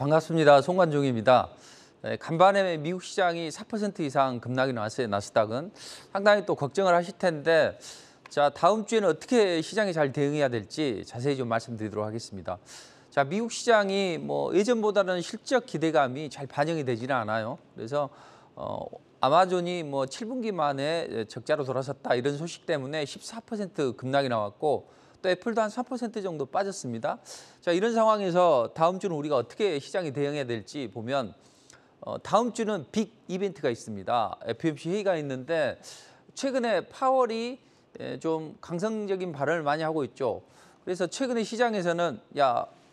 반갑습니다. 송관종입니다. 간밤에 미국 시장이 4% 이상 급락이 나왔어요. 나스닥은. 상당히 또 걱정을 하실 텐데 자, 다음 주에는 어떻게 시장이 잘 대응해야 될지 자세히 좀 말씀드리도록 하겠습니다. 자, 미국 시장이 예전보다는 실적 기대감이 잘 반영이 되지는 않아요. 그래서 아마존이 7분기 만에 적자로 돌아섰다 이런 소식 때문에 14% 급락이 나왔고 또 애플도 한 3% 정도 빠졌습니다. 자, 이런 상황에서 다음 주는 우리가 어떻게 시장이 대응해야 될지 보면 다음 주는 빅 이벤트가 있습니다. FOMC 회의가 있는데 최근에 파월이 좀 강성적인 발언을 많이 하고 있죠. 그래서 최근에 시장에서는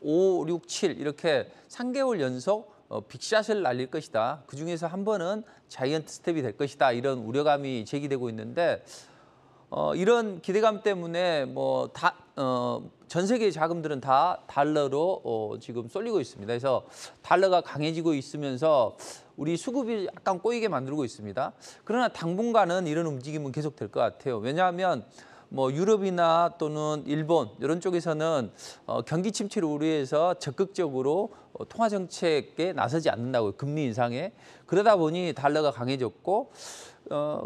5, 6, 7 이렇게 3개월 연속 빅샷을 날릴 것이다. 그중에서 한 번은 자이언트 스텝이 될 것이다. 이런 우려감이 제기되고 있는데 이런 기대감 때문에 전 세계의 자금들은 다 달러로 지금 쏠리고 있습니다. 그래서 달러가 강해지고 있으면서 우리 수급이 약간 꼬이게 만들고 있습니다. 그러나 당분간은 이런 움직임은 계속될 것 같아요. 왜냐하면 유럽이나 또는 일본 이런 쪽에서는 경기 침체를 우려해서 적극적으로 통화 정책에 나서지 않는다고요. 금리 인상에. 그러다 보니 달러가 강해졌고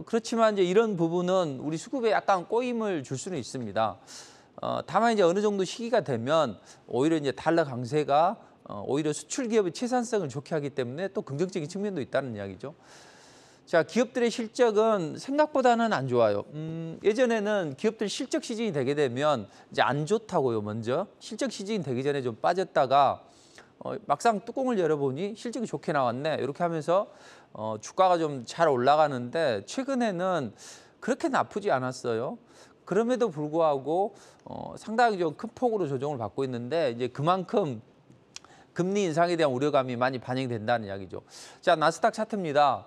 그렇지만 이제 이런 부분은 우리 수급에 약간 꼬임을 줄 수는 있습니다. 다만 이제 어느 정도 시기가 되면 오히려 이제 달러 강세가 오히려 수출 기업의 채산성을 좋게 하기 때문에 또 긍정적인 측면도 있다는 이야기죠. 자, 기업들의 실적은 생각보다는 안 좋아요. 예전에는 기업들 실적 시즌이 되게 되면 이제 안 좋다고요. 먼저 실적 시즌이 되기 전에 좀 빠졌다가 막상 뚜껑을 열어보니 실적이 좋게 나왔네. 이렇게 하면서 주가가 좀 잘 올라가는데 최근에는 그렇게 나쁘지 않았어요. 그럼에도 불구하고 상당히 좀 큰 폭으로 조정을 받고 있는데 이제 그만큼 금리 인상에 대한 우려감이 많이 반영이 된다는 이야기죠. 자, 나스닥 차트입니다.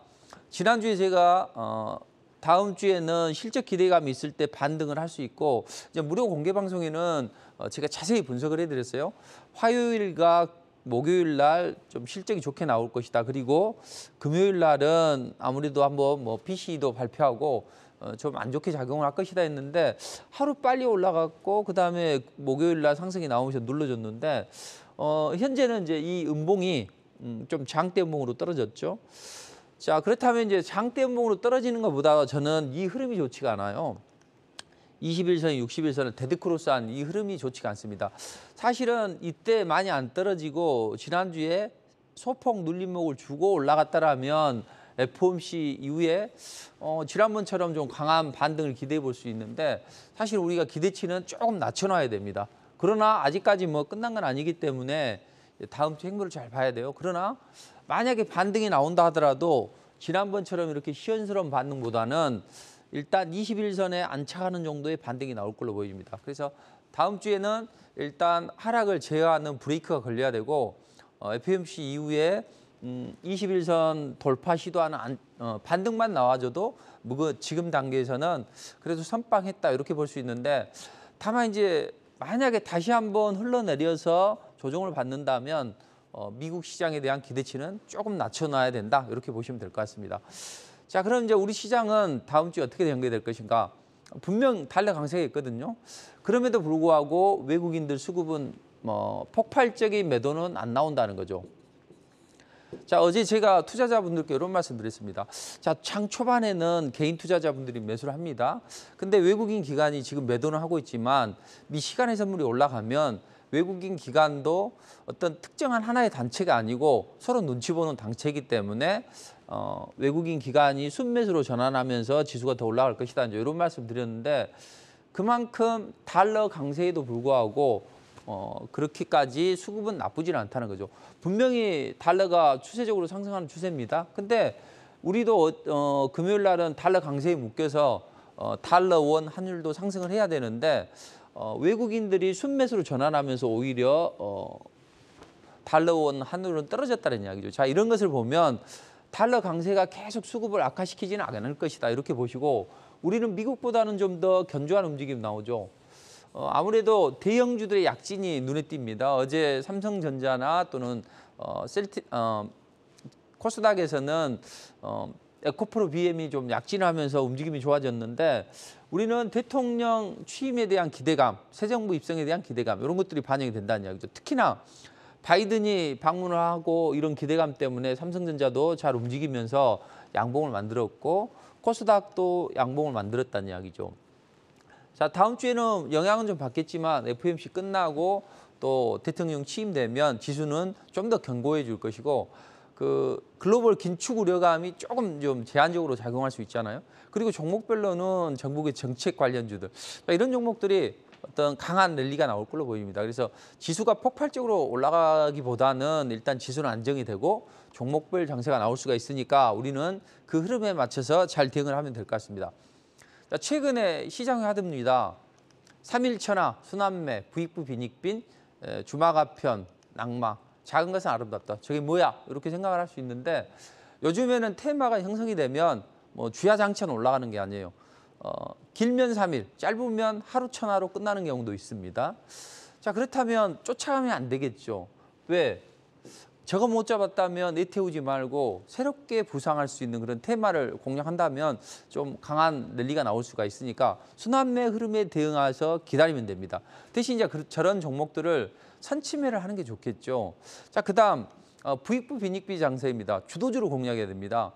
지난주에 제가 다음 주에는 실적 기대감이 있을 때 반등을 할 수 있고 이제 무료 공개 방송에는 제가 자세히 분석을 해드렸어요. 화요일과 목요일 날 좀 실적이 좋게 나올 것이다. 그리고 금요일 날은 아무래도 한번 PC도 발표하고 좀 안 좋게 작용을 할 것이다 했는데 하루 빨리 올라갔고 그다음에 목요일 날 상승이 나오면서 눌러줬는데 현재는 이제 이 음봉이 좀 장대 음봉으로 떨어졌죠. 자, 그렇다면 이제 장대 음봉으로 떨어지는 것보다 저는 이 흐름이 좋지가 않아요. 21선이 61선을 데드크로스한 이 흐름이 좋지가 않습니다. 사실은 이때 많이 안 떨어지고 지난주에 소폭 눌림목을 주고 올라갔다라면 FOMC 이후에 지난번처럼 좀 강한 반등을 기대해 볼 수 있는데 사실 우리가 기대치는 조금 낮춰놔야 됩니다. 그러나 아직까지 끝난 건 아니기 때문에 다음 주 행보를 잘 봐야 돼요. 그러나 만약에 반등이 나온다 하더라도 지난번처럼 이렇게 시원스러운 반등보다는 일단 21선에 안착하는 정도의 반등이 나올 걸로 보입니다. 그래서 다음 주에는 일단 하락을 제어하는 브레이크가 걸려야 되고 FOMC 이후에 21선 돌파 시도하는 반등만 나와줘도 지금 단계에서는 그래도 선빵했다 이렇게 볼 수 있는데 다만 이제 만약에 다시 한번 흘러내려서 조정을 받는다면 미국 시장에 대한 기대치는 조금 낮춰놔야 된다 이렇게 보시면 될 것 같습니다. 자, 그럼 이제 우리 시장은 다음 주에 어떻게 연계될 것인가? 분명 달러 강세가 있거든요. 그럼에도 불구하고 외국인들 수급은 폭발적인 매도는 안 나온다는 거죠. 자, 어제 제가 투자자분들께 이런 말씀 드렸습니다. 자, 장 초반에는 개인 투자자분들이 매수를 합니다. 근데 외국인 기관이 지금 매도는 하고 있지만 미 시간의 선물이 올라가면 외국인 기관도 어떤 특정한 하나의 단체가 아니고 서로 눈치 보는 단체이기 때문에 외국인 기관이 순매수로 전환하면서 지수가 더 올라갈 것이다. 이제 이런 말씀 드렸는데 그만큼 달러 강세에도 불구하고 그렇게까지 수급은 나쁘지는 않다는 거죠. 분명히 달러가 추세적으로 상승하는 추세입니다. 근데 우리도 금요일 날은 달러 강세에 묶여서 달러 원 환율도 상승을 해야 되는데 외국인들이 순매수로 전환하면서 오히려 달러 원 환율은 떨어졌다는 이야기죠. 자, 이런 것을 보면 달러 강세가 계속 수급을 악화시키지는 않을 것이다. 이렇게 보시고 우리는 미국보다는 좀 더 견조한 움직임 나오죠. 아무래도 대형주들의 약진이 눈에 띕니다. 어제 삼성전자나 또는 코스닥에서는 에코프로 BM이 좀 약진하면서 움직임이 좋아졌는데 우리는 대통령 취임에 대한 기대감, 새 정부 입성에 대한 기대감 이런 것들이 반영이 된다는 이야기죠. 특히나 바이든이 방문을 하고 이런 기대감 때문에 삼성전자도 잘 움직이면서 양봉을 만들었고 코스닥도 양봉을 만들었다는 이야기죠. 자, 다음 주에는 영향은 좀 받겠지만 FOMC 끝나고 또 대통령 취임되면 지수는 좀 더 견고해질 것이고 그 글로벌 긴축 우려감이 조금 좀 제한적으로 작용할 수 있잖아요. 그리고 종목별로는 정부의 정책 관련주들 이런 종목들이 어떤 강한 랠리가 나올 걸로 보입니다. 그래서 지수가 폭발적으로 올라가기보다는 일단 지수는 안정이 되고 종목별 장세가 나올 수가 있으니까 우리는 그 흐름에 맞춰서 잘 대응을 하면 될 것 같습니다. 자, 최근에 시장의 하드입니다. 3일 천하, 순환매, 부익부 빈익빈, 주마가편, 낙마, 작은 것은 아름답다. 저게 뭐야? 이렇게 생각을 할 수 있는데 요즘에는 테마가 형성이 되면 뭐 주야장천 올라가는 게 아니에요. 길면 3일, 짧으면 하루 천하로 끝나는 경우도 있습니다. 자, 그렇다면 쫓아가면 안 되겠죠. 왜? 저거 못 잡았다면 내태우지 말고 새롭게 부상할 수 있는 그런 테마를 공략한다면 좀 강한 랠리가 나올 수가 있으니까 순환매 흐름에 대응해서 기다리면 됩니다. 대신 이제 저런 종목들을 선침해를 하는 게 좋겠죠. 자, 그다음 부익부 빈익비 장세입니다. 주도주를 공략해야 됩니다.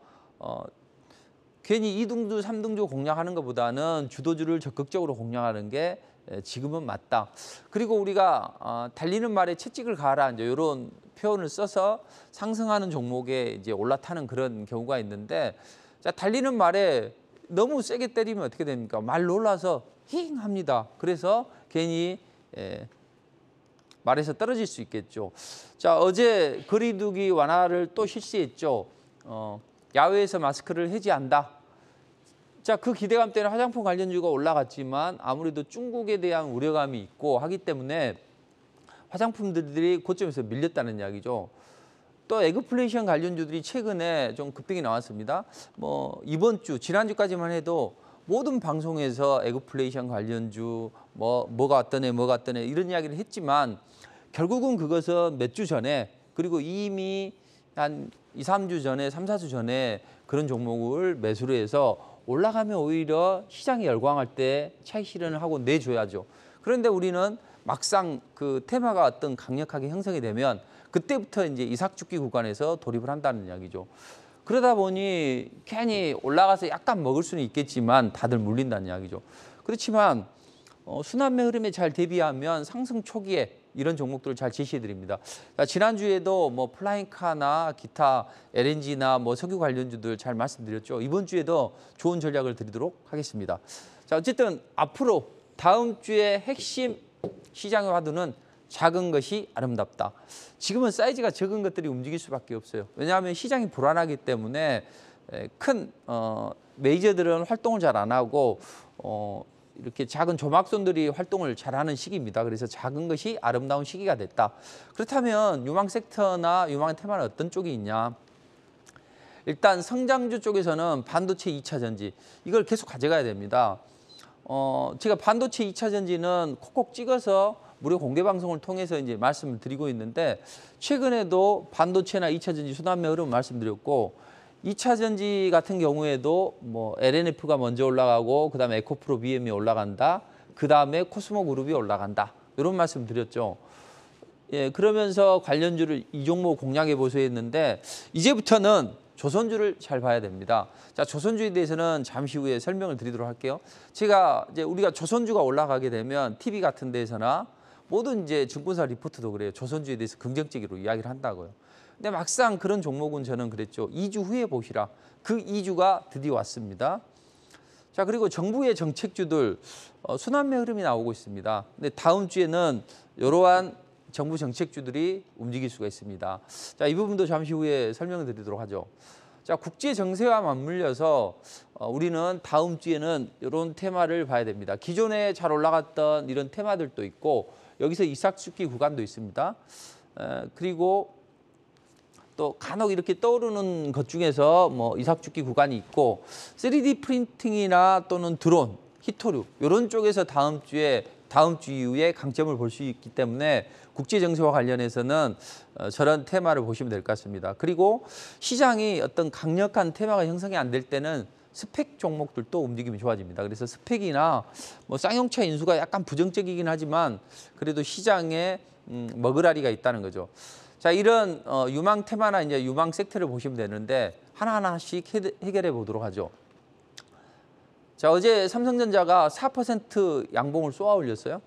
괜히 2등주, 3등주 공략하는 것보다는 주도주를 적극적으로 공략하는 게 지금은 맞다. 그리고 우리가 달리는 말에 채찍을 가라 이제 이런 표현을 써서 상승하는 종목에 이제 올라타는 그런 경우가 있는데, 자, 달리는 말에 너무 세게 때리면 어떻게 됩니까? 말 놀라서 힝 합니다. 그래서 괜히 말에서 떨어질 수 있겠죠. 자, 어제 거리두기 완화를 또 실시했죠. 야외에서 마스크를 해제한다. 자, 그 기대감 때문에 화장품 관련주가 올라갔지만 아무래도 중국에 대한 우려감이 있고 하기 때문에 화장품들이 고점에서 밀렸다는 이야기죠. 또 에그플레이션 관련주들이 최근에 좀 급등이 나왔습니다. 뭐 이번 주, 지난주까지만 해도 모든 방송에서 에그플레이션 관련주 뭐가 어떠네 이런 이야기를 했지만 결국은 그것은 몇 주 전에 그리고 이미 한 2, 3주 전에 3, 4주 전에 그런 종목을 매수를 해서 올라가면 오히려 시장이 열광할 때 차익 실현을 하고 내줘야죠. 그런데 우리는 막상 그 테마가 어떤 강력하게 형성이 되면 그때부터 이제 이삭죽기 구간에서 돌입을 한다는 이야기죠. 그러다 보니 괜히 올라가서 약간 먹을 수는 있겠지만 다들 물린다는 이야기죠. 그렇지만 순환매 흐름에 잘 대비하면 상승 초기에 이런 종목들을 잘 제시해 드립니다. 지난주에도 뭐 플라잉카나 기타 LNG나 뭐 석유 관련주들 잘 말씀드렸죠. 이번 주에도 좋은 전략을 드리도록 하겠습니다. 자, 어쨌든 앞으로 다음 주에 핵심 시장의 화두는 작은 것이 아름답다. 지금은 사이즈가 적은 것들이 움직일 수밖에 없어요. 왜냐하면 시장이 불안하기 때문에 큰 메이저들은 활동을 잘 안 하고 이렇게 작은 조막손들이 활동을 잘하는 시기입니다. 그래서 작은 것이 아름다운 시기가 됐다. 그렇다면 유망 섹터나 유망 테마는 어떤 쪽이 있냐? 일단 성장주 쪽에서는 반도체 2차 전지 이걸 계속 가져가야 됩니다. 제가 반도체 2차 전지는 콕콕 찍어서 무료 공개 방송을 통해서 이제 말씀을 드리고 있는데 최근에도 반도체나 2차 전지 순환매 흐름 말씀드렸고 2차 전지 같은 경우에도 뭐 LNF가 먼저 올라가고 그다음에 에코프로 BM이 올라간다. 그다음에 코스모 그룹이 올라간다. 이런 말씀 드렸죠. 예, 그러면서 관련주를 이 종목 공략해 보세요 했는데 이제부터는 조선주를 잘 봐야 됩니다. 자, 조선주에 대해서는 잠시 후에 설명을 드리도록 할게요. 제가 이제 우리가 조선주가 올라가게 되면 TV 같은 데서나 모든 이제 증권사 리포트도 그래요. 조선주에 대해서 긍정적으로 이야기를 한다고요. 근데 막상 그런 종목은 저는 그랬죠. 2주 후에 보시라. 그 2주가 드디어 왔습니다. 자, 그리고 정부의 정책주들 순환매 흐름이 나오고 있습니다. 근데 다음 주에는 이러한 정부 정책주들이 움직일 수가 있습니다. 자, 이 부분도 잠시 후에 설명을 드리도록 하죠. 자, 국제 정세와 맞물려서 우리는 다음 주에는 이런 테마를 봐야 됩니다. 기존에 잘 올라갔던 이런 테마들도 있고 여기서 이삭죽기 구간도 있습니다. 그리고 또 간혹 이렇게 떠오르는 것 중에서 뭐 이삭죽기 구간이 있고 3D 프린팅이나 또는 드론, 히토류 이런 쪽에서 다음 주 이후에 강점을 볼 수 있기 때문에 국제 정세와 관련해서는 저런 테마를 보시면 될 것 같습니다. 그리고 시장이 어떤 강력한 테마가 형성이 안 될 때는 스펙 종목들도 움직임이 좋아집니다. 그래서 스펙이나 뭐 쌍용차 인수가 약간 부정적이긴 하지만 그래도 시장에 먹으라리가 있다는 거죠. 자, 이런 유망 테마나 이제 유망 섹터를 보시면 되는데 하나하나씩 해결해 보도록 하죠. 자, 어제 삼성전자가 4% 양봉을 쏘아 올렸어요.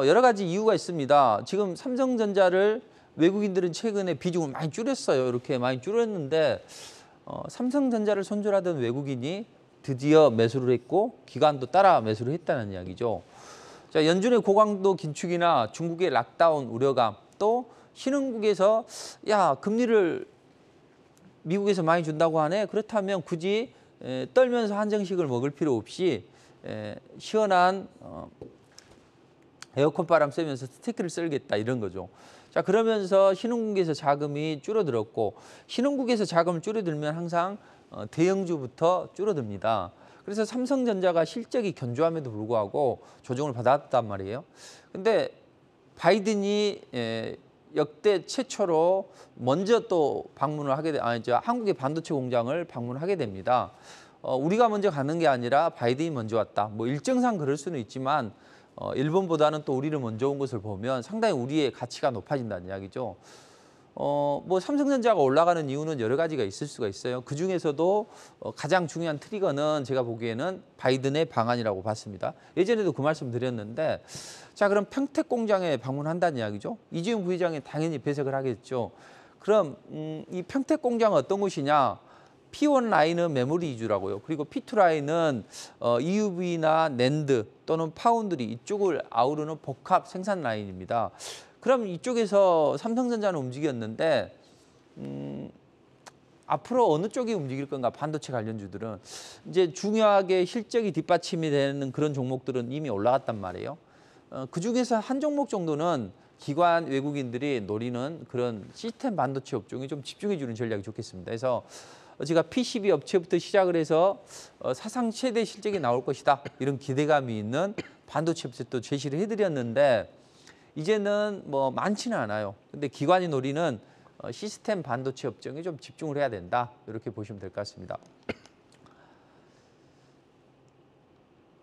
여러 가지 이유가 있습니다. 지금 삼성전자를 외국인들은 최근에 비중을 많이 줄였어요. 이렇게 많이 줄였는데 삼성전자를 손절하던 외국인이 드디어 매수를 했고 기관도 따라 매수를 했다는 이야기죠. 자, 연준의 고강도 긴축이나 중국의 락다운 우려감, 또 신흥국에서 야, 금리를 미국에서 많이 준다고 하네. 그렇다면 굳이 떨면서 한정식을 먹을 필요 없이 시원한 에어컨 바람 쐬면서 스테이크를 썰겠다 이런 거죠. 자, 그러면서 신흥국에서 자금이 줄어들었고 신흥국에서 자금을 줄어들면 항상 대형주부터 줄어듭니다. 그래서 삼성전자가 실적이 견조함에도 불구하고 조정을 받았단 말이에요. 근데 바이든이 역대 최초로 먼저 또 방문을 하게 한국의 반도체 공장을 방문하게 됩니다. 우리가 먼저 가는 게 아니라 바이든이 먼저 왔다. 뭐 일정상 그럴 수는 있지만 일본보다는 또 우리를 먼저 온 것을 보면 상당히 우리의 가치가 높아진다는 이야기죠. 뭐 삼성전자가 올라가는 이유는 여러 가지가 있을 수가 있어요. 그 중에서도 가장 중요한 트리거는 제가 보기에는 바이든의 방안이라고 봤습니다. 예전에도 그 말씀 드렸는데, 자, 그럼 평택 공장에 방문한다는 이야기죠. 이재용 부회장이 당연히 배석을 하겠죠. 그럼 이 평택 공장은 어떤 곳이냐? P1 라인은 메모리 위주라고요. 그리고 P2 라인은 EUV나 낸드 또는 파운드리 이쪽을 아우르는 복합 생산 라인입니다. 그럼 이쪽에서 삼성전자는 움직였는데 앞으로 어느 쪽이 움직일 건가? 반도체 관련주들은 이제 중요하게 실적이 뒷받침이 되는 그런 종목들은 이미 올라갔단 말이에요. 그중에서 한 종목 정도는 기관 외국인들이 노리는 그런 시스템 반도체 업종에 좀 집중해 주는 전략이 좋겠습니다. 그래서 제가 PCB 업체부터 시작을 해서 사상 최대 실적이 나올 것이다. 이런 기대감이 있는 반도체 업체도 제시를 해드렸는데 이제는 뭐 많지는 않아요. 근데 기관이 노리는 시스템 반도체 업종에 좀 집중을 해야 된다. 이렇게 보시면 될 것 같습니다.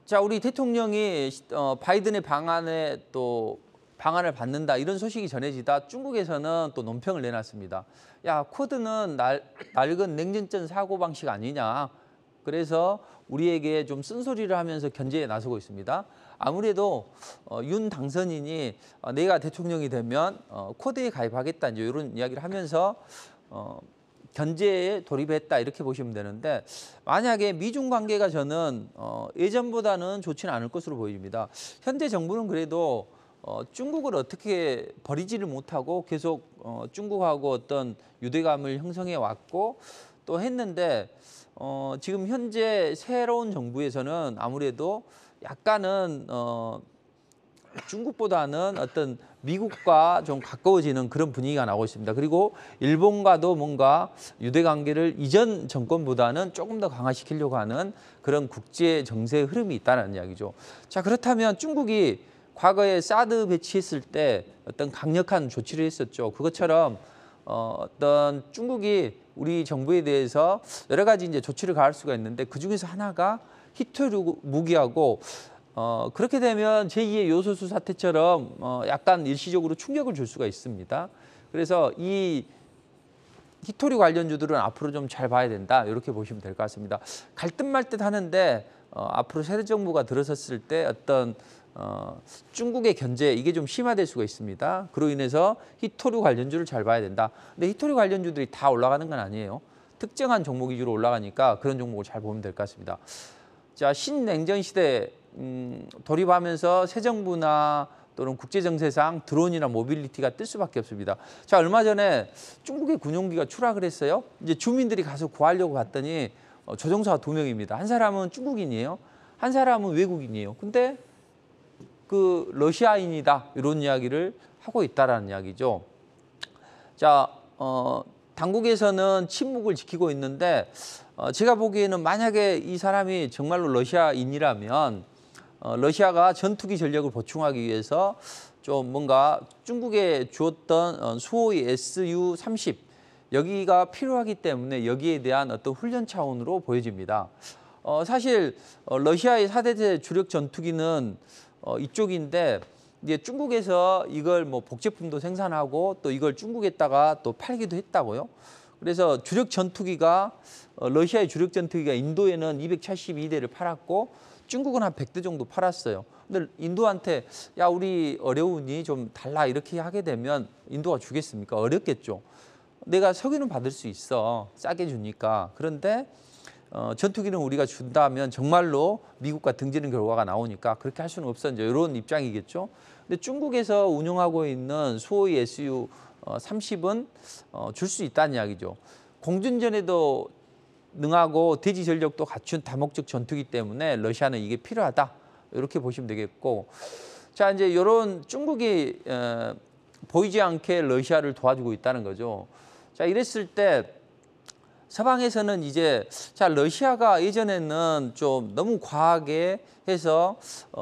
자, 우리 대통령이 바이든의 방안에 또 방안을 받는다 이런 소식이 전해지다 중국에서는 또 논평을 내놨습니다. 야, 쿼드는 낡은 냉전전 사고방식 아니냐. 그래서 우리에게 좀 쓴소리를 하면서 견제에 나서고 있습니다. 아무래도 윤 당선인이 내가 대통령이 되면 쿼드에 가입하겠다 이제 이런 이야기를 하면서 견제에 돌입했다 이렇게 보시면 되는데, 만약에 미중 관계가 저는 예전보다는 좋지는 않을 것으로 보입니다. 현재 정부는 그래도 중국을 어떻게 버리지를 못하고 계속 중국하고 어떤 유대감을 형성해 왔고 또 했는데 지금 현재 새로운 정부에서는 아무래도 약간은 중국보다는 어떤 미국과 좀 가까워지는 그런 분위기가 나오고 있습니다. 그리고 일본과도 뭔가 유대관계를 이전 정권보다는 조금 더 강화시키려고 하는 그런 국제 정세의 흐름이 있다는 이야기죠. 자, 그렇다면 중국이 과거에 사드 배치했을 때 어떤 강력한 조치를 했었죠. 그것처럼 어떤 중국이 우리 정부에 대해서 여러 가지 이제 조치를 가할 수가 있는데 그 중에서 하나가 히토류 무기하고 그렇게 되면 제2의 요소수 사태처럼 약간 일시적으로 충격을 줄 수가 있습니다. 그래서 이 히토류 관련주들은 앞으로 좀 잘 봐야 된다. 이렇게 보시면 될 것 같습니다. 갈 듯 말 듯 하는데 앞으로 새 정부가 들어섰을 때 어떤 중국의 견제 이게 좀 심화될 수가 있습니다. 그로 인해서 히토류 관련주를 잘 봐야 된다. 근데 히토류 관련주들이 다 올라가는 건 아니에요. 특정한 종목 위주로 올라가니까 그런 종목을 잘 보면 될 것 같습니다. 자, 신냉전 시대 돌입하면서 새 정부나 또는 국제정세상 드론이나 모빌리티가 뜰 수밖에 없습니다. 자, 얼마 전에 중국의 군용기가 추락을 했어요. 이제 주민들이 가서 구하려고 갔더니 조종사가 2명입니다. 한 사람은 중국인이에요. 한 사람은 외국인이에요. 근데 그 러시아인이다 이런 이야기를 하고 있다라는 이야기죠. 자, 당국에서는 침묵을 지키고 있는데 제가 보기에는 만약에 이 사람이 정말로 러시아인이라면 러시아가 전투기 전력을 보충하기 위해서 좀 뭔가 중국에 주었던 수호의 Su-30 여기가 필요하기 때문에 여기에 대한 어떤 훈련 차원으로 보여집니다. 사실 러시아의 4대 주력 전투기는 이쪽인데 이제 중국에서 이걸 뭐 복제품도 생산하고 또 이걸 중국에다가 또 팔기도 했다고요. 그래서 주력 전투기가 러시아의 주력 전투기가 인도에는 272대를 팔았고 중국은 한 100대 정도 팔았어요. 근데 인도한테 야 우리 어려우니 좀 달라 이렇게 하게 되면 인도가 주겠습니까? 어렵겠죠. 내가 석유는 받을 수 있어. 싸게 주니까. 그런데 전투기는 우리가 준다면 정말로 미국과 등지는 결과가 나오니까 그렇게 할 수는 없어. 이제 이런 입장이겠죠. 근데 중국에서 운용하고 있는 수호이 SU-30은 줄 수 있다는 이야기죠. 공준전에도 능하고 대지 전력도 갖춘 다목적 전투기 때문에 러시아는 이게 필요하다. 이렇게 보시면 되겠고. 자, 이제 이런 중국이 보이지 않게 러시아를 도와주고 있다는 거죠. 자, 이랬을 때 서방에서는 이제 자 러시아가 예전에는 좀 너무 과하게 해서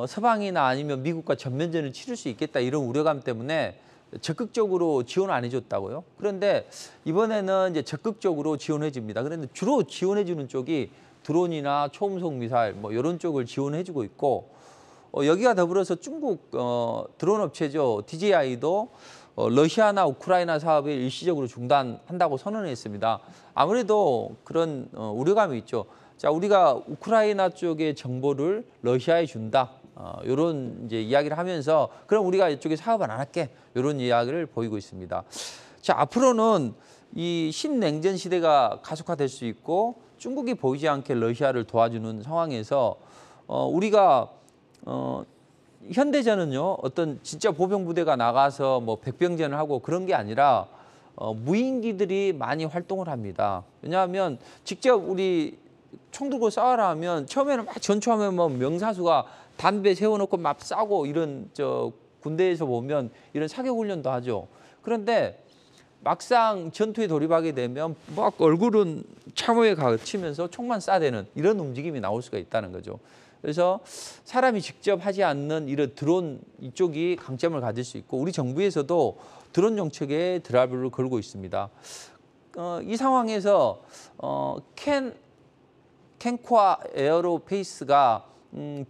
서방이나 아니면 미국과 전면전을 치를 수 있겠다 이런 우려감 때문에 적극적으로 지원 안 해줬다고요. 그런데 이번에는 이제 적극적으로 지원해 줍니다. 그런데 주로 지원해 주는 쪽이 드론이나 초음속 미사일 뭐 이런 쪽을 지원해 주고 있고 여기가 더불어서 중국 드론 업체죠. DJI도 러시아나 우크라이나 사업을 일시적으로 중단한다고 선언했습니다. 아무래도 그런 우려감이 있죠. 자, 우리가 우크라이나 쪽의 정보를 러시아에 준다. 이런 이제 이야기를 하면서 그럼 우리가 이쪽에 사업을 안 할게. 이런 이야기를 보이고 있습니다. 자, 앞으로는 이 신냉전 시대가 가속화될 수 있고 중국이 보이지 않게 러시아를 도와주는 상황에서 우리가 현대전은요 어떤 진짜 보병 부대가 나가서 뭐 백병전을 하고 그런 게 아니라 무인기들이 많이 활동을 합니다. 왜냐하면 직접 우리 총 들고 싸우라 하면 처음에는 막 전투하면 뭐 명사수가 담배 세워놓고 막 싸고 이런 군대에서 보면 이런 사격 훈련도 하죠. 그런데 막상 전투에 돌입하게 되면 막 얼굴은 참호에 갇히면서 총만 쏴대는 이런 움직임이 나올 수가 있다는 거죠. 그래서 사람이 직접 하지 않는 이런 드론 이쪽이 강점을 가질 수 있고 우리 정부에서도 드론 정책에 드라이브를 걸고 있습니다. 이 상황에서 캔코아 에어로페이스가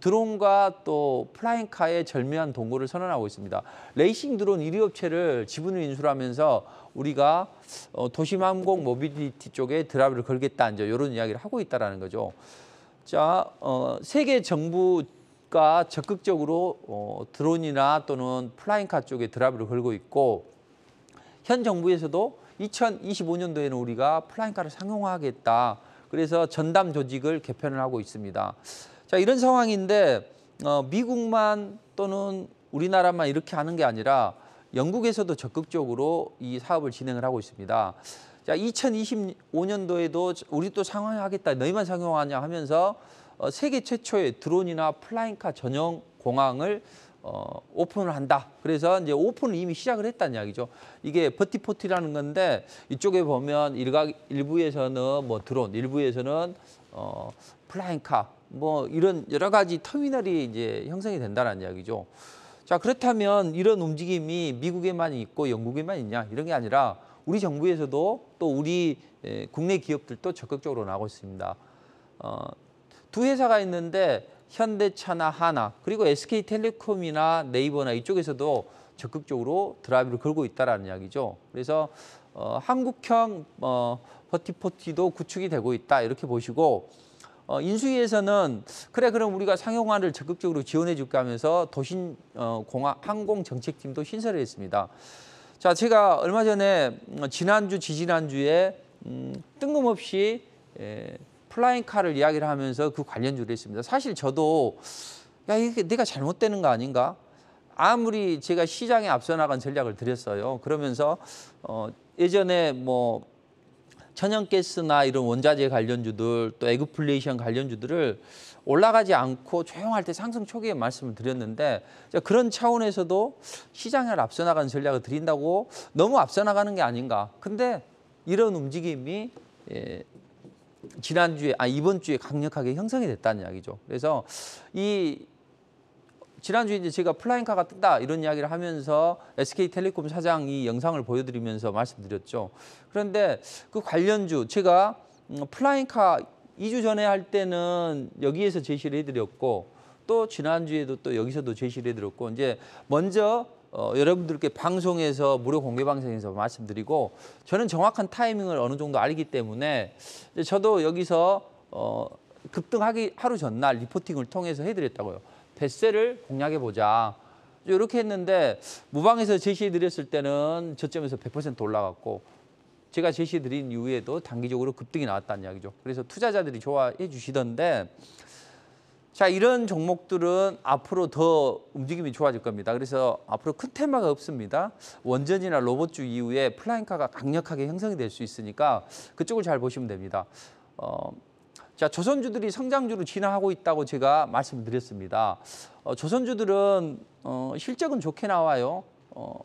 드론과 또 플라잉카의 절묘한 동거를 선언하고 있습니다. 레이싱 드론 1위 업체를 지분을 인수하면서 우리가 도심항공 모빌리티 쪽에 드라이브를 걸겠다 이제 이런 이야기를 하고 있다는 거죠. 자, 세계 정부가 적극적으로 드론이나 또는 플라잉카 쪽에 드라이브를 걸고 있고 현 정부에서도 2025년도에는 우리가 플라잉카를 상용화하겠다. 그래서 전담 조직을 개편을 하고 있습니다. 자, 이런 상황인데 미국만 또는 우리나라만 이렇게 하는 게 아니라 영국에서도 적극적으로 이 사업을 진행을 하고 있습니다. 자, 2025년도에도 우리 또 상용하겠다. 너희만 상용하냐 하면서 세계 최초의 드론이나 플라잉카 전용 공항을 오픈을 한다. 그래서 이제 오픈을 이미 시작을 했다는 이야기죠. 이게 버티포티라는 건데 이쪽에 보면 일부에서는 뭐 드론, 일부에서는 플라잉카 뭐 이런 여러 가지 터미널이 이제 형성이 된다는 이야기죠. 자, 그렇다면 이런 움직임이 미국에만 있고 영국에만 있냐 이런 게 아니라 우리 정부에서도 또 우리 국내 기업들도 적극적으로 나오고 있습니다. 두 회사가 있는데 현대차나 하나 그리고 SK텔레콤이나 네이버나 이쪽에서도 적극적으로 드라이브를 걸고 있다는 이야기죠. 그래서 한국형 버티포티도 구축이 되고 있다 이렇게 보시고 인수위에서는 그래 그럼 우리가 상용화를 적극적으로 지원해 줄까 하면서 도심 항공 정책팀도 신설을 했습니다. 자, 제가 얼마 전에 지난주 지지난주에 뜬금없이 플라잉카를 이야기를 하면서 그 관련주를 했습니다. 사실 저도 야 이게 내가 잘못되는 거 아닌가? 아무리 제가 시장에 앞서 나간 전략을 드렸어요. 그러면서 예전에 뭐 천연가스나 이런 원자재 관련주들 또 에그플레이션 관련주들을 올라가지 않고 조용할 때 상승 초기에 말씀을 드렸는데 그런 차원에서도 시장을 앞서 나가는 전략을 드린다고 너무 앞서 나가는 게 아닌가. 근데 이런 움직임이 이번 주에 강력하게 형성이 됐다는 이야기죠. 그래서 지난주에 이제 제가 플라잉카가 뜬다 이런 이야기를 하면서 SK텔레콤 사장 이 영상을 보여드리면서 말씀드렸죠. 그런데 그 관련주 제가 플라잉카 2주 전에 할 때는 여기에서 제시를 해드렸고 종목도 지난주에도 또 여기서도 제시를 해드렸고 이제 먼저 여러분들께 방송에서 무료 공개 방송에서 말씀드리고 저는 정확한 타이밍을 어느 정도 알기 때문에 이제 저도 여기서 급등하기 하루 전날 리포팅을 통해서 해드렸다고요. 뱃세를 공략해보자. 이렇게 했는데 무방에서 제시해드렸을 때는 저점에서 100% 올라갔고 제가 제시해드린 이후에도 단기적으로 급등이 나왔다는 이야기죠. 그래서 투자자들이 좋아해 주시던데 자 이런 종목들은 앞으로 더 움직임이 좋아질 겁니다. 그래서 앞으로 큰 테마가 없습니다. 원전이나 로봇주 이후에 플라잉카가 강력하게 형성이 될 수 있으니까 그쪽을 잘 보시면 됩니다. 자 조선주들이 성장주로 진화하고 있다고 제가 말씀드렸습니다. 조선주들은 실적은 좋게 나와요.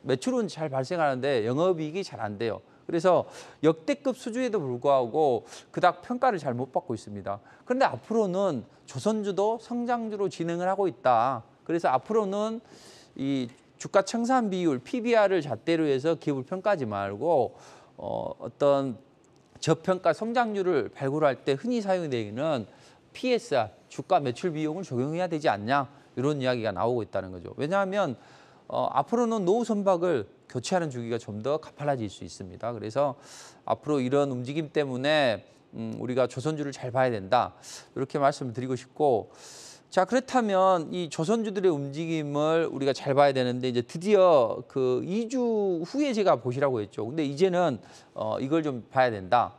매출은 잘 발생하는데 영업이익이 잘 안 돼요. 그래서 역대급 수주에도 불구하고 그닥 평가를 잘 못 받고 있습니다. 그런데 앞으로는 조선주도 성장주로 진행을 하고 있다. 그래서 앞으로는 이 주가 청산 비율, PBR을 잣대로 해서 기업을 평가하지 말고 어떤 저평가 성장률을 발굴할 때 흔히 사용되는 PSR, 주가 매출 비용을 적용해야 되지 않냐 이런 이야기가 나오고 있다는 거죠. 왜냐하면 앞으로는 노후 선박을 교체하는 주기가 좀 더 가팔라질 수 있습니다. 그래서 앞으로 이런 움직임 때문에 우리가 조선주를 잘 봐야 된다. 이렇게 말씀을 드리고 싶고 자 그렇다면 이 조선주들의 움직임을 우리가 잘 봐야 되는데 이제 드디어 그 2주 후에 제가 보시라고 했죠. 근데 이제는 이걸 좀 봐야 된다.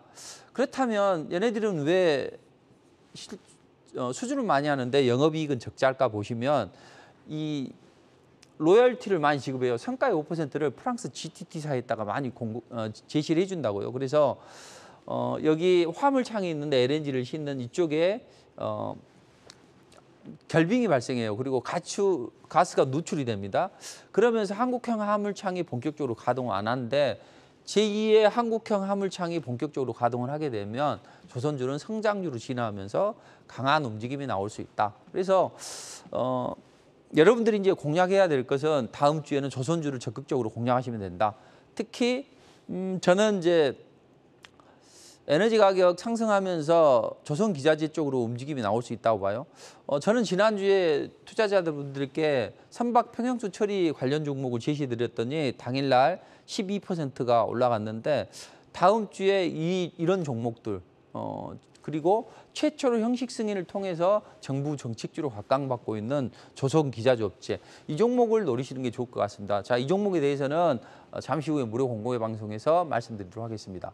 그렇다면 얘네들은 왜 수주를 많이 하는데 영업이익은 적지 않을까 보시면 이 로열티를 많이 지급해요. 성가의 5%를 프랑스 GTT사에다가 많이 제시를 해준다고요. 그래서 여기 화물창이 있는데 LNG를 싣는 이쪽에 결빙이 발생해요. 그리고 가스가 누출이 됩니다. 그러면서 한국형 화물창이 본격적으로 가동 안 하는데 제2의 한국형 화물창이 본격적으로 가동을 하게 되면 조선주는 성장주로 진화하면서 강한 움직임이 나올 수 있다. 그래서 여러분들이 이제 공략해야 될 것은 다음 주에는 조선주를 적극적으로 공략하시면 된다. 특히 저는 이제 에너지 가격 상승하면서 조선기자재 쪽으로 움직임이 나올 수 있다고 봐요. 저는 지난주에 투자자분들께 선박 평형수 처리 관련 종목을 제시드렸더니 당일날 12%가 올라갔는데 다음 주에 이런 종목들 그리고 최초로 형식 승인을 통해서 정부 정책주로 각광받고 있는 조선기자재 업체 이 종목을 노리시는 게 좋을 것 같습니다. 자, 이 종목에 대해서는 잠시 후에 무료 공개 방송에서 말씀드리도록 하겠습니다.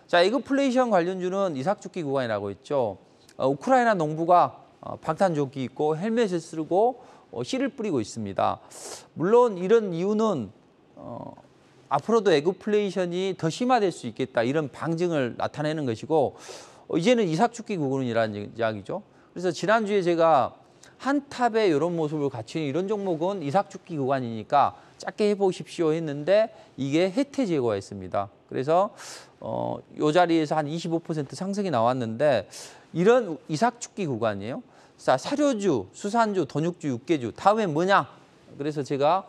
자, 에그플레이션 관련주는 이삭죽기 구간이라고 했죠. 우크라이나 농부가 방탄조끼 입고 헬멧을 쓰고 씨를 뿌리고 있습니다. 물론 이런 이유는 앞으로도 에그플레이션이 더 심화될 수 있겠다 이런 방증을 나타내는 것이고 이제는 이삭죽기 구간이라는 이야기죠. 그래서 지난주에 제가 한탑에 이런 모습을 갖춘 이런 종목은 이삭죽기 구간이니까 짧게 해보십시오 했는데 이게 해태 제거했습니다. 그래서 이 자리에서 한 25% 상승이 나왔는데 이런 이삭죽기 구간이에요. 자, 사료주, 수산주, 돈육주, 육개주 다음에 뭐냐? 그래서 제가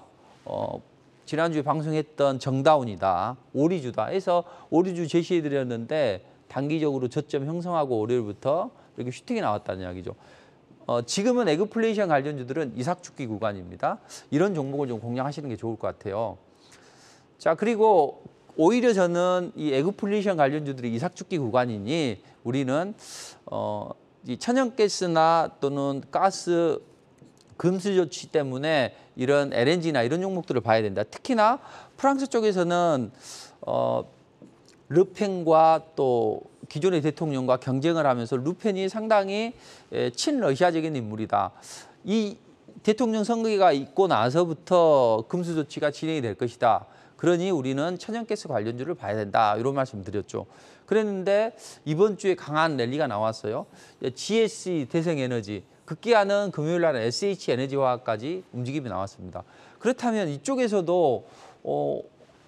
지난주에 방송했던 정다운이다, 오리주다 해서 오리주 제시해드렸는데 단기적으로 저점 형성하고 월요일부터 이렇게 슈팅이 나왔다는 이야기죠. 지금은 에그플레이션 관련주들은 이삭죽기 구간입니다. 이런 종목을 좀 공략하시는 게 좋을 것 같아요. 자, 그리고 오히려 저는 이 에그플레이션 관련주들이 이삭죽기 구간이니 우리는 이 천연가스나 또는 가스 금수 조치 때문에 이런 LNG나 이런 종목들을 봐야 된다. 특히나 프랑스 쪽에서는 르펜과 또 기존의 대통령과 경쟁을 하면서 르펜이 상당히 친러시아적인 인물이다. 이 대통령 선거가 있고 나서부터 금수 조치가 진행이 될 것이다. 그러니 우리는 천연가스 관련주를 봐야 된다. 이런 말씀 드렸죠. 그랬는데 이번 주에 강한 랠리가 나왔어요. GSE 대성에너지, 급기야는 금요일 날 SH에너지화학까지 움직임이 나왔습니다. 그렇다면 이쪽에서도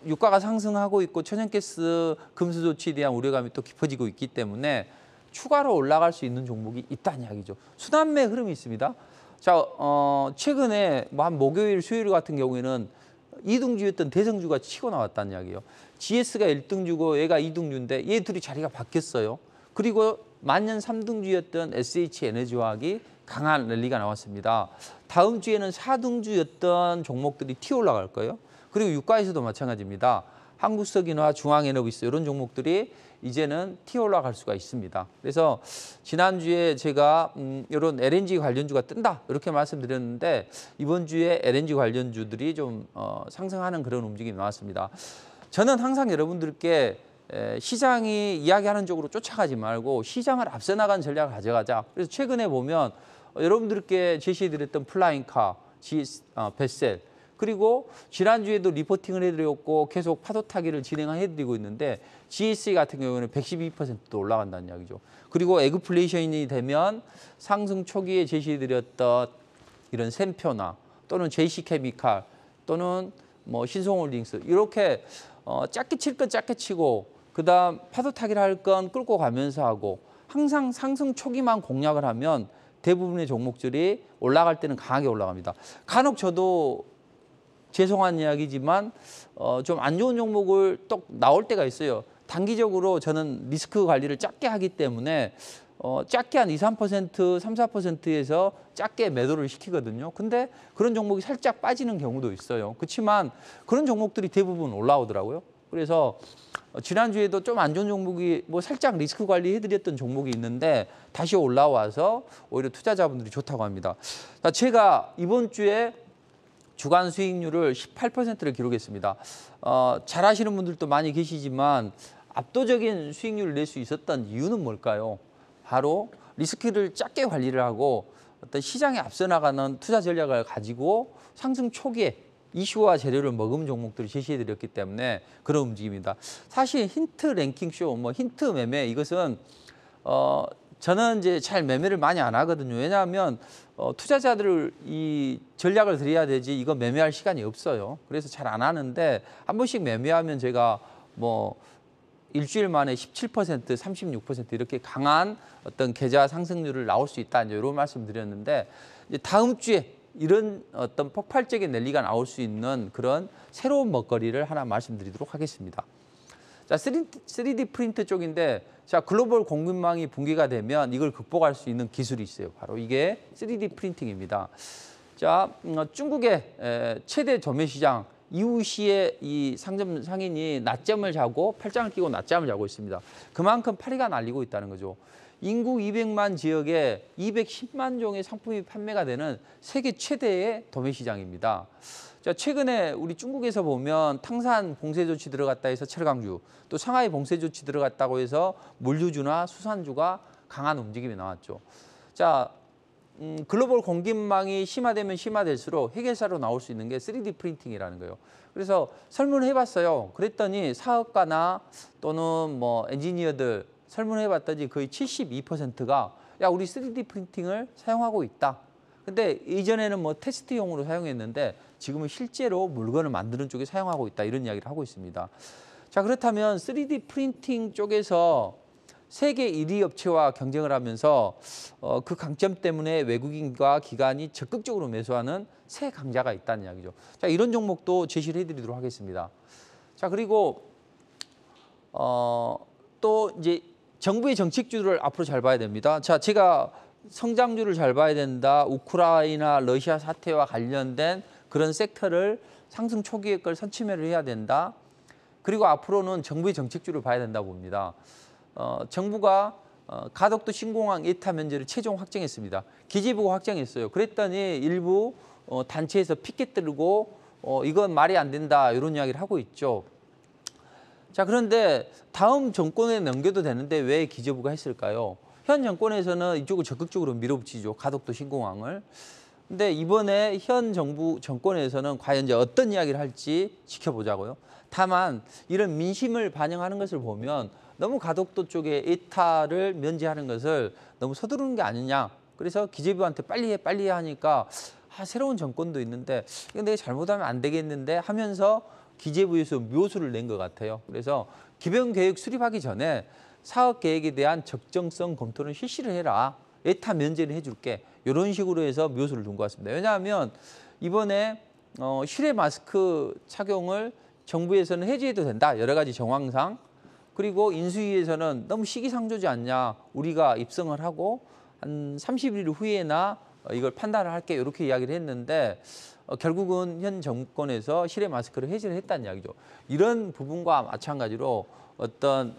유가가 상승하고 있고 천연가스 금수 조치에 대한 우려감이 또 깊어지고 있기 때문에 추가로 올라갈 수 있는 종목이 있다는 이야기죠. 순환매 흐름이 있습니다. 자, 최근에 한 목요일, 수요일 같은 경우에는 2등주였던 대성주가 치고 나왔다는 이야기예요. GS가 1등주고 얘가 2등주인데 얘 둘이 자리가 바뀌었어요. 그리고 만년 3등주였던 SH에너지화학이 강한 랠리가 나왔습니다. 다음 주에는 4등주였던 종목들이 튀어 올라갈 거예요. 그리고 유가에서도 마찬가지입니다. 한국석유나 중앙에너비스 이런 종목들이 이제는 튀어 올라갈 수가 있습니다. 그래서 지난주에 제가 이런 LNG 관련주가 뜬다 이렇게 말씀드렸는데 이번 주에 LNG 관련주들이 좀 상승하는 그런 움직임이 나왔습니다. 저는 항상 여러분들께 시장이 이야기하는 쪽으로 쫓아가지 말고 시장을 앞서 나간 전략을 가져가자. 그래서 최근에 보면 여러분들께 제시해드렸던 플라잉카, 베셀 그리고 지난주에도 리포팅을 해드렸고 계속 파도 타기를 진행해드리고 있는데 GSE 같은 경우는 112%도 올라간다는 이야기죠. 그리고 에그플레이션이 되면 상승 초기에 제시해드렸던 이런 샘표나 또는 JC케미칼 또는 뭐 신성홀딩스 이렇게 짧게 칠 건 짧게 치고 그다음 파도 타기를 할 건 끌고 가면서 하고 항상 상승 초기만 공략을 하면 대부분의 종목들이 올라갈 때는 강하게 올라갑니다. 간혹 저도 죄송한 이야기지만 좀 안 좋은 종목을 또 나올 때가 있어요. 단기적으로 저는 리스크 관리를 작게 하기 때문에 작게 한 2, 3%, 3, 4%에서 작게 매도를 시키거든요. 근데 그런 종목이 살짝 빠지는 경우도 있어요. 그렇지만 그런 종목들이 대부분 올라오더라고요. 그래서 지난주에도 좀 안 좋은 종목이 뭐 살짝 리스크 관리해드렸던 종목이 있는데 다시 올라와서 오히려 투자자분들이 좋다고 합니다. 자, 제가 이번 주에 주간 수익률을 18%를 기록했습니다. 잘 아시는 분들도 많이 계시지만 압도적인 수익률을 낼 수 있었던 이유는 뭘까요? 바로 리스크를 작게 관리를 하고 어떤 시장에 앞서 나가는 투자 전략을 가지고 상승 초기에 이슈와 재료를 머금은 종목들을 제시해드렸기 때문에 그런 움직임입니다. 사실 힌트 랭킹쇼, 뭐 힌트 매매 이것은 저는 이제 잘 매매를 많이 안 하거든요. 왜냐하면 투자자들을 이 전략을 드려야 되지 이거 매매할 시간이 없어요. 그래서 잘 안 하는데 한 번씩 매매하면 제가 뭐 일주일 만에 17%, 36% 이렇게 강한 어떤 계좌 상승률을 나올 수 있다. 이제 이런 말씀 드렸는데 이제 다음 주에 이런 어떤 폭발적인 랠리가 나올 수 있는 그런 새로운 먹거리를 하나 말씀드리도록 하겠습니다. 자, 3D 프린트 쪽인데 자, 글로벌 공급망이 붕괴가 되면 이걸 극복할 수 있는 기술이 있어요. 바로 이게 3D 프린팅입니다. 자, 중국의 최대 도매 시장 이웃시의 이 상점 상인이 낮잠을 자고 팔짱을 끼고 낮잠을 자고 있습니다. 그만큼 파리가 날리고 있다는 거죠. 인구 200만 지역에 210만 종의 상품이 판매가 되는 세계 최대의 도매 시장입니다. 자, 최근에 우리 중국에서 보면 탕산 봉쇄 조치 들어갔다 해서 철강주, 또 상하이 봉쇄 조치 들어갔다고 해서 물류주나 수산주가 강한 움직임이 나왔죠. 자, 글로벌 공급망이 심화되면 심화될수록 해결사로 나올 수 있는 게 3D 프린팅이라는 거예요. 그래서 설문을 해봤어요. 그랬더니 사업가나 또는 뭐 엔지니어들 설문을 해봤더니 거의 72%가 야, 우리 3D 프린팅을 사용하고 있다. 근데 이전에는 뭐 테스트용으로 사용했는데 지금은 실제로 물건을 만드는 쪽에 사용하고 있다. 이런 이야기를 하고 있습니다. 자, 그렇다면 3D 프린팅 쪽에서 세계 1위 업체와 경쟁을 하면서 그 강점 때문에 외국인과 기관이 적극적으로 매수하는 새 강자가 있다는 이야기죠. 자, 이런 종목도 제시를 해드리도록 하겠습니다. 자, 그리고 또 이제 정부의 정책주를 앞으로 잘 봐야 됩니다. 자, 제가 성장주를 잘 봐야 된다. 우크라이나, 러시아 사태와 관련된 그런 섹터를 상승 초기에 걸 선취매를 해야 된다. 그리고 앞으로는 정부의 정책주를 봐야 된다고 봅니다. 정부가 가덕도 신공항 예타 면제를 최종 확정했습니다. 기재부가 확정했어요. 그랬더니 일부 단체에서 피켓 들고 이건 말이 안 된다 이런 이야기를 하고 있죠. 자, 그런데 다음 정권에 넘겨도 되는데 왜 기재부가 했을까요? 현 정권에서는 이쪽을 적극적으로 밀어붙이죠. 가덕도 신공항을. 근데 이번에 현 정부 정권에서는 과연 이제 어떤 이야기를 할지 지켜보자고요. 다만 이런 민심을 반영하는 것을 보면 너무 가덕도 쪽에 예타를 면제하는 것을 너무 서두르는 게 아니냐. 그래서 기재부한테 빨리 해 하니까 새로운 정권도 있는데 이거 내가 잘못하면 안 되겠는데 하면서 기재부에서 묘수를 낸 것 같아요. 그래서 기본계획 수립하기 전에 사업계획에 대한 적정성 검토는 실시를 해라. 예타 면제를 해줄게. 이런 식으로 해서 묘수를 둔 것 같습니다. 왜냐하면 이번에 실외 마스크 착용을 정부에서는 해제해도 된다. 여러 가지 정황상. 그리고 인수위에서는 너무 시기상조지 않냐. 우리가 입성을 하고 한 30일 후에나 이걸 판단을 할게 이렇게 이야기를 했는데 결국은 현 정권에서 실외 마스크를 해제를 했다는 이야기죠. 이런 부분과 마찬가지로 어떤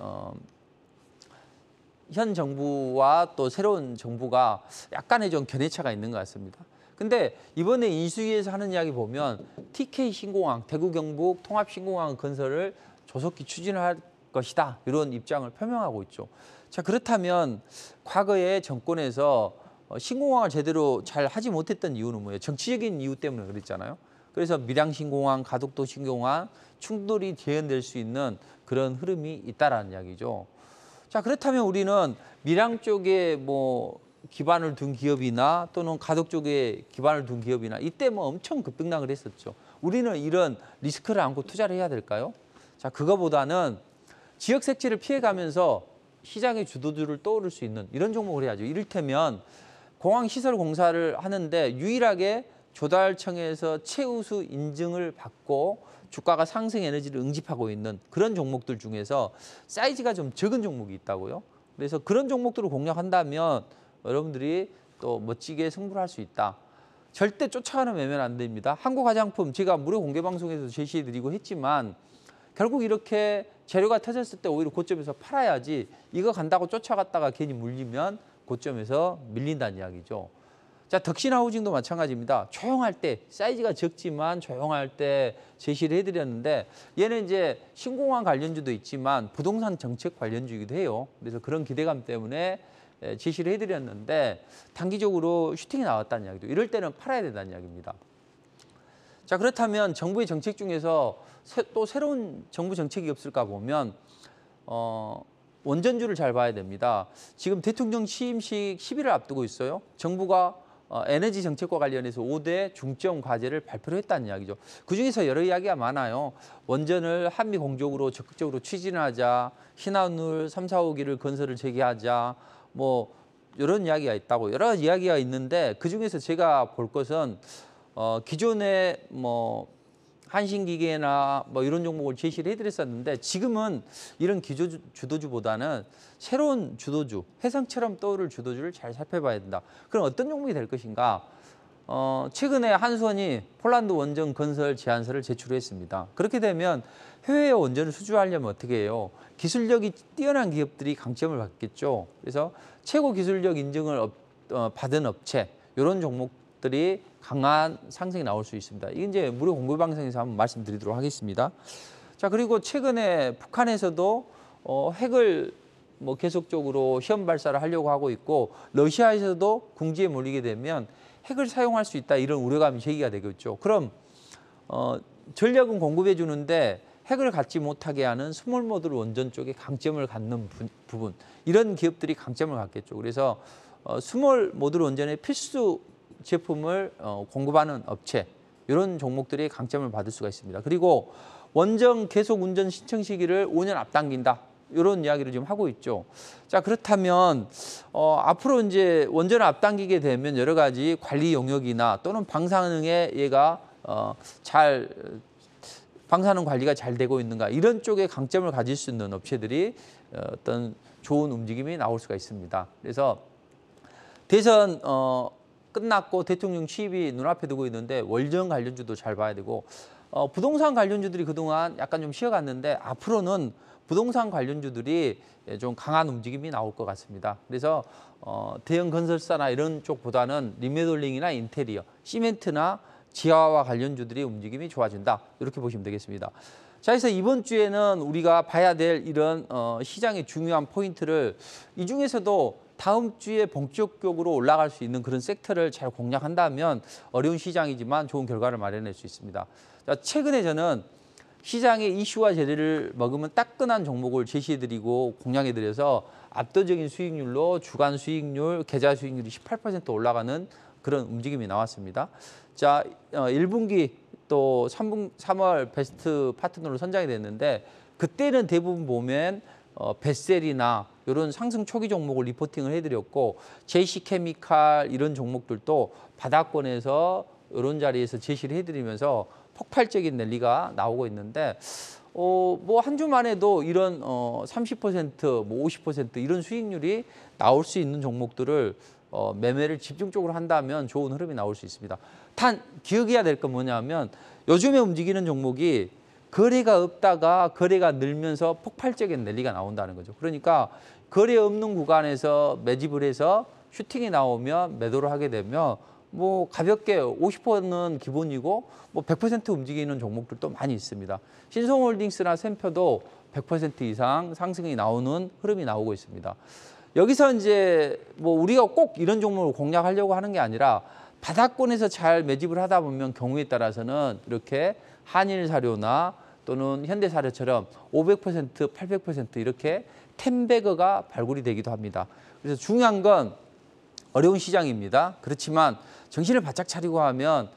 현 정부와 또 새로운 정부가 약간의 좀 견해차가 있는 것 같습니다. 근데 이번에 인수위에서 하는 이야기 보면 TK 신공항, 대구 경북 통합 신공항 건설을 조속히 추진할 것이다. 이런 입장을 표명하고 있죠. 자, 그렇다면 과거에 정권에서 신공항을 제대로 잘 하지 못했던 이유는 뭐예요? 정치적인 이유 때문에 그랬잖아요. 그래서 밀양 신공항, 가덕도 신공항 충돌이 재현될 수 있는 그런 흐름이 있다라는 이야기죠. 자, 그렇다면 우리는 밀양 쪽에 뭐 기반을 둔 기업이나 또는 가덕 쪽에 기반을 둔 기업이나 이때 뭐 엄청 급등락을 했었죠. 우리는 이런 리스크를 안고 투자를 해야 될까요? 자, 그거보다는 지역 색지를 피해가면서 시장의 주도주를 떠오를 수 있는 이런 종목을 해야죠. 이를테면 공항시설 공사를 하는데 유일하게 조달청에서 최우수 인증을 받고 주가가 상승 에너지를 응집하고 있는 그런 종목들 중에서 사이즈가 좀 적은 종목이 있다고요. 그래서 그런 종목들을 공략한다면 여러분들이 또 멋지게 승부를 할 수 있다. 절대 쫓아가는 매매는 안 됩니다. 한국화장품 제가 무료 공개 방송에서 제시해드리고 했지만 결국 이렇게 재료가 터졌을 때 오히려 고점에서 팔아야지 이거 간다고 쫓아갔다가 괜히 물리면 고점에서 밀린다는 이야기죠. 자, 덕신하우징도 마찬가지입니다. 조용할 때 사이즈가 적지만 조용할 때 제시를 해드렸는데 얘는 이제 신공항 관련주도 있지만 부동산 정책 관련주이기도 해요. 그래서 그런 기대감 때문에 제시를 해드렸는데 단기적으로 슈팅이 나왔다는 이야기도 이럴 때는 팔아야 된다는 이야기입니다. 자, 그렇다면 정부의 정책 중에서 또 새로운 정부 정책이 없을까 보면 원전주를 잘 봐야 됩니다. 지금 대통령 취임식 10일을 앞두고 있어요. 정부가 에너지 정책과 관련해서 5대 중점 과제를 발표를 했다는 이야기죠. 그중에서 여러 이야기가 많아요. 원전을 한미 공조로 적극적으로 추진하자, 신한울 3, 4, 5기를 건설을 재개하자, 뭐 이런 이야기가 있다고 여러 이야기가 있는데 그중에서 제가 볼 것은 기존의 뭐 한신기계나 뭐 이런 종목을 제시를 해드렸었는데 지금은 이런 주도주보다는 새로운 주도주, 해성처럼 떠오를 주도주를 잘 살펴봐야 된다. 그럼 어떤 종목이 될 것인가? 최근에 한수원이 폴란드 원전 건설 제안서를 제출했습니다. 그렇게 되면 해외에 원전을 수주하려면 어떻게 해요? 기술력이 뛰어난 기업들이 강점을 받겠죠. 그래서 최고 기술력 인증을 받은 업체, 이런 종목들이 강한 상승이 나올 수 있습니다. 이게 이제 무료 공개 방송에서 한번 말씀드리도록 하겠습니다. 자, 그리고 최근에 북한에서도 핵을 뭐 계속적으로 시험 발사를 하려고 하고 있고 러시아에서도 궁지에 몰리게 되면 핵을 사용할 수 있다 이런 우려감이 제기가 되겠죠. 그럼 전력은 공급해 주는데 핵을 갖지 못하게 하는 스몰 모듈 원전 쪽에 강점을 갖는 부분 이런 기업들이 강점을 갖겠죠. 그래서 스몰 모듈 원전의 필수 제품을 공급하는 업체 이런 종목들이 강점을 받을 수가 있습니다. 그리고 원전 계속 운전 신청 시기를 5년 앞당긴다. 이런 이야기를 지금 하고 있죠. 자, 그렇다면 앞으로 이제 원전을 앞당기게 되면 여러 가지 관리 영역이나 또는 방사능에 얘가 방사능 관리가 잘 되고 있는가 이런 쪽에 강점을 가질 수 있는 업체들이 어떤 좋은 움직임이 나올 수가 있습니다. 그래서 대선 끝났고 대통령 취임이 눈앞에 두고 있는데 원전 관련주도 잘 봐야 되고 부동산 관련주들이 그동안 약간 좀 쉬어갔는데 앞으로는 부동산 관련주들이 좀 강한 움직임이 나올 것 같습니다. 그래서 대형 건설사나 이런 쪽보다는 리모델링이나 인테리어, 시멘트나 지하와 관련주들의 움직임이 좋아진다. 이렇게 보시면 되겠습니다. 자, 그래서 이번 주에는 우리가 봐야 될 이런 시장의 중요한 포인트를 이 중에서도 다음 주에 본격적으로 올라갈 수 있는 그런 섹터를 잘 공략한다면 어려운 시장이지만 좋은 결과를 마련할 수 있습니다. 자, 최근에 저는 시장의 이슈와 재료를 먹으면 따끈한 종목을 제시해드리고 공략해드려서 압도적인 수익률로 주간 수익률, 계좌 수익률이 18% 올라가는 그런 움직임이 나왔습니다. 자, 1분기 또 3월 베스트 파트너로 선정이 됐는데 그때는 대부분 보면 벳셀이나 이런 상승 초기 종목을 리포팅을 해드렸고 JC케미칼 이런 종목들도 바닥권에서 이런 자리에서 제시를 해드리면서 폭발적인 랠리가 나오고 있는데 뭐 한 주만 해도 이런 30%, 뭐 50% 이런 수익률이 나올 수 있는 종목들을 매매를 집중적으로 한다면 좋은 흐름이 나올 수 있습니다. 단 기억해야 될 건 뭐냐면 요즘에 움직이는 종목이 거래가 없다가 거래가 늘면서 폭발적인 랠리가 나온다는 거죠. 그러니까 거래 없는 구간에서 매집을 해서 슈팅이 나오면 매도를 하게 되면 뭐 가볍게 50%는 기본이고 뭐 100% 움직이는 종목들도 많이 있습니다. 신성홀딩스나 샘표도 100% 이상 상승이 나오는 흐름이 나오고 있습니다. 여기서 이제 뭐 우리가 꼭 이런 종목을 공략하려고 하는 게 아니라 바닥권에서 잘 매집을 하다 보면 경우에 따라서는 이렇게 한일사료나 또는 현대사료처럼 500%, 800% 이렇게 텐베거가 발굴이 되기도 합니다. 그래서 중요한 건 어려운 시장입니다. 그렇지만 정신을 바짝 차리고 하면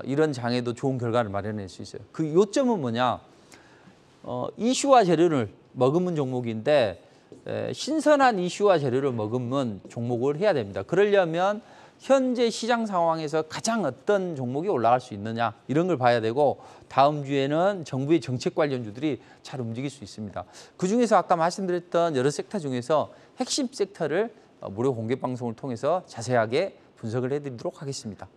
이런 장에도 좋은 결과를 마련할 수 있어요. 그 요점은 뭐냐? 이슈와 재료를 머금은 종목인데 신선한 이슈와 재료를 머금은 종목을 해야 됩니다. 그러려면 현재 시장 상황에서 가장 어떤 종목이 올라갈 수 있느냐 이런 걸 봐야 되고 다음 주에는 정부의 정책 관련주들이 잘 움직일 수 있습니다. 그중에서 아까 말씀드렸던 여러 섹터 중에서 핵심 섹터를 무료 공개 방송을 통해서 자세하게 분석을 해드리도록 하겠습니다.